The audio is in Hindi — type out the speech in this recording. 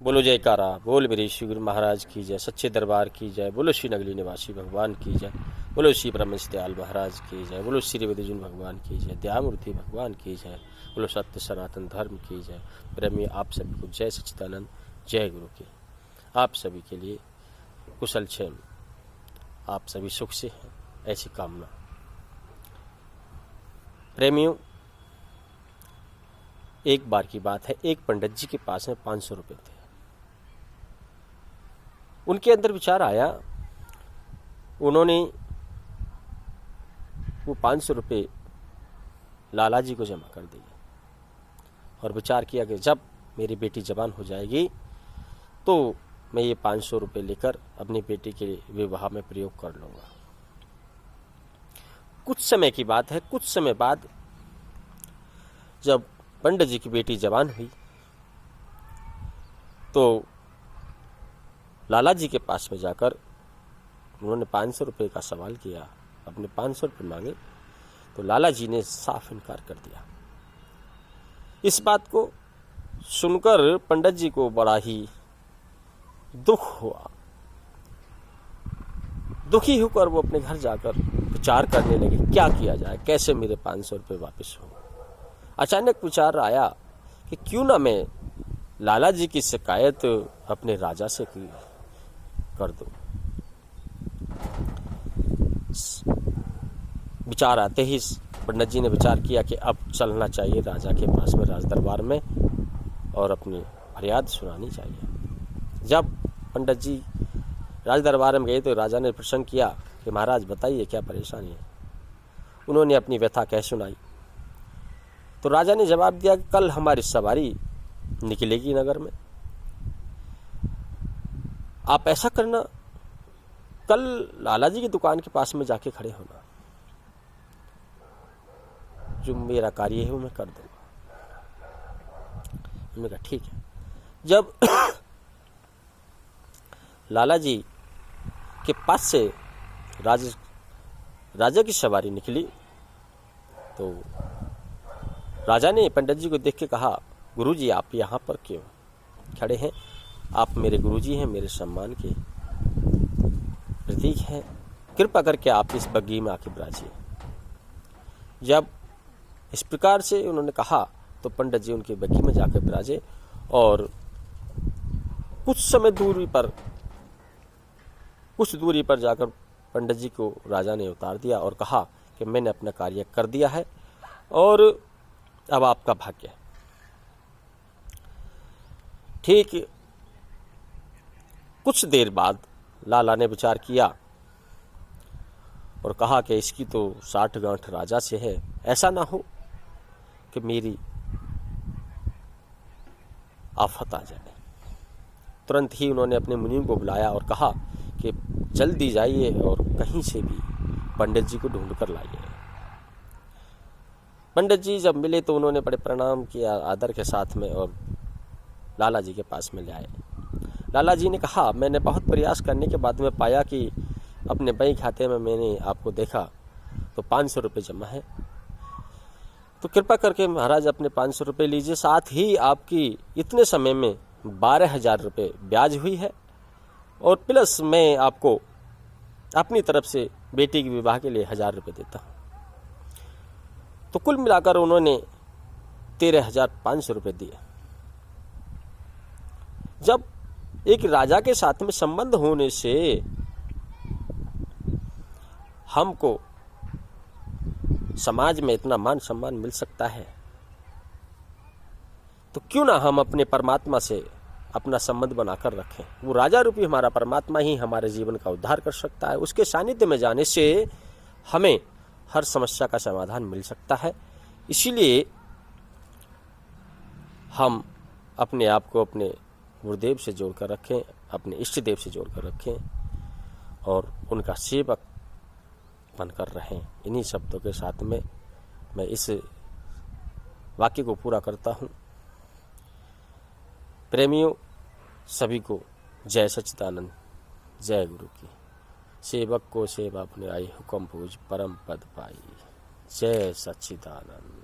बोलो जयकारा, बोल मेरे श्री गुरु महाराज की जय, सच्चे दरबार की जय, बोलो श्री नगली निवासी भगवान की जय, बोलो श्री ब्रह्मश दयाल महाराज की जय, बोलो श्री वेदजुन भगवान की जय, दयामूर्ति भगवान की जय, बोलो सत्य सनातन धर्म की जय। प्रेमी आप सभी को जय सच्चिदानंद, जय गुरु की। आप सभी के लिए कुशल क्षेम, आप सभी सुख से हैं, ऐसी कामना। प्रेमियों, एक बार की बात है, एक पंडित जी के पास में 500 रुपये थे। उनके अंदर विचार आया, उन्होंने वो 500 रुपये लाला जी को जमा कर दिए और विचार किया कि जब मेरी बेटी जवान हो जाएगी तो मैं ये 500 रुपये लेकर अपनी बेटी के विवाह में प्रयोग कर लूँगा। कुछ समय की बात है, कुछ समय बाद जब पंडित जी की बेटी जवान हुई तो लाला जी के पास में जाकर उन्होंने 500 रुपये का सवाल किया, अपने 500 रुपये मांगे तो लाला जी ने साफ इनकार कर दिया। इस बात को सुनकर पंडित जी को बड़ा ही दुख हुआ। दुखी होकर वो अपने घर जाकर विचार करने लगे, क्या किया जाए, कैसे मेरे 500 रुपये वापस हो। अचानक विचार आया कि क्यों ना मैं लाला जी की शिकायत अपने राजा से कर दूं। विचार आते ही पंडित जी ने विचार किया कि अब चलना चाहिए राजा के पास में, राज दरबार में, और अपनी फरियाद सुनानी चाहिए। जब पंडित जी राज दरबार में गए तो राजा ने प्रश्न किया कि महाराज बताइए क्या परेशानी है। उन्होंने अपनी व्यथा कह सुनाई तो राजा ने जवाब दिया कि कल हमारी सवारी निकलेगी नगर में, आप ऐसा करना, कल लाला जी की दुकान के पास में जाके खड़े होना, जो मेरा कार्य है वो मैं कर दूंगा। मैंने कहा ठीक है। जब लाला जी के पास से राजा की सवारी निकली तो राजा ने पंडित जी को देख के कहा, गुरुजी आप यहाँ पर क्यों खड़े हैं? आप मेरे गुरुजी हैं, मेरे सम्मान के प्रतीक हैं, कृपा करके आप इस बग्गी में आके विराजिए। जब इस प्रकार से उन्होंने कहा तो पंडित जी उनके बग्गी में जाकर विराजे और कुछ दूरी पर जाकर पंडित जी को राजा ने उतार दिया और कहा कि मैंने अपना कार्य कर दिया है और अब आपका भाग्य है। ठीक कुछ देर बाद लाला ने विचार किया और कहा कि इसकी तो 60 गांठ राजा से है, ऐसा ना हो कि मेरी आफत आ जाए। तुरंत ही उन्होंने अपने मुनीम को बुलाया और कहा कि जल्दी जाइए और कहीं से भी पंडित जी को ढूंढ कर लाइए। पंडित जी जब मिले तो उन्होंने बड़े प्रणाम किया आदर के साथ में और लाला जी के पास में ले आए। लाला जी ने कहा, मैंने बहुत प्रयास करने के बाद में पाया कि अपने बैंक खाते में मैंने आपको देखा तो 500 रुपये जमा है, तो कृपा करके महाराज अपने 500 रुपये लीजिए, साथ ही आपकी इतने समय में 12,000 रुपये ब्याज हुई है और प्लस मैं आपको अपनी तरफ से बेटी के विवाह के लिए 1,000 रुपये देता हूँ। तो कुल मिलाकर उन्होंने 13,500 रुपये दिए। जब एक राजा के साथ में संबंध होने से हमको समाज में इतना मान सम्मान मिल सकता है तो क्यों ना हम अपने परमात्मा से अपना संबंध बनाकर रखें। वो राजा रूपी हमारा परमात्मा ही हमारे जीवन का उद्धार कर सकता है। उसके सानिध्य में जाने से हमें हर समस्या का समाधान मिल सकता है। इसीलिए हम अपने आप को अपने गुरुदेव से जोड़कर रखें, अपने इष्ट देव से जोड़कर रखें और उनका सेवक बनकर रहें। इन्हीं शब्दों के साथ में मैं इस वाक्य को पूरा करता हूँ। प्रेमियों, सभी को जय सच्चिदानंद, जय गुरु की। सेवक को सेवा अपने आई, हुक्म पूज परम पद पाई। जय सच्चिदानंद।